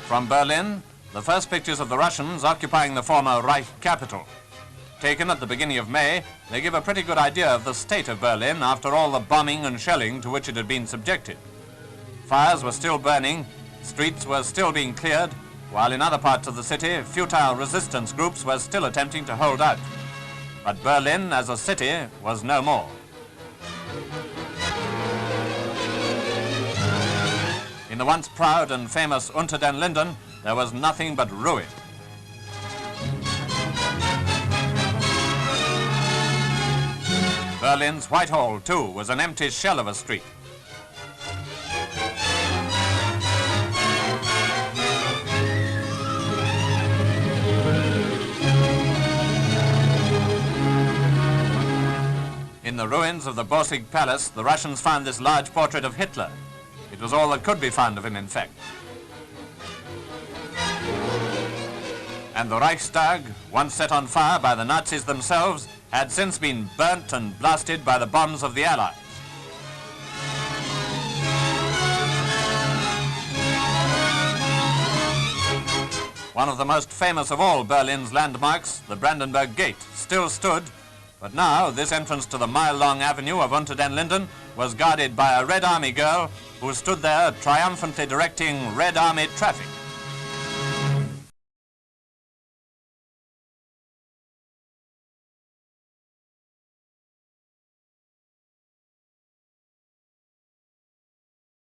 From Berlin, the first pictures of the Russians occupying the former Reich capital. Taken at the beginning of May, they give a pretty good idea of the state of Berlin after all the bombing and shelling to which it had been subjected. Fires were still burning, streets were still being cleared, while in other parts of the city, futile resistance groups were still attempting to hold out. But Berlin as a city was no more. In the once proud and famous Unter den Linden, there was nothing but ruin. Berlin's Whitehall, too, was an empty shell of a street. In the ruins of the Borsig Palace, the Russians found this large portrait of Hitler. It was all that could be found of him, in fact. And the Reichstag, once set on fire by the Nazis themselves, had since been burnt and blasted by the bombs of the Allies. One of the most famous of all Berlin's landmarks, the Brandenburg Gate, still stood, but now this entrance to the mile-long avenue of Unter den Linden was guarded by a Red Army girl who stood there triumphantly directing Red Army traffic.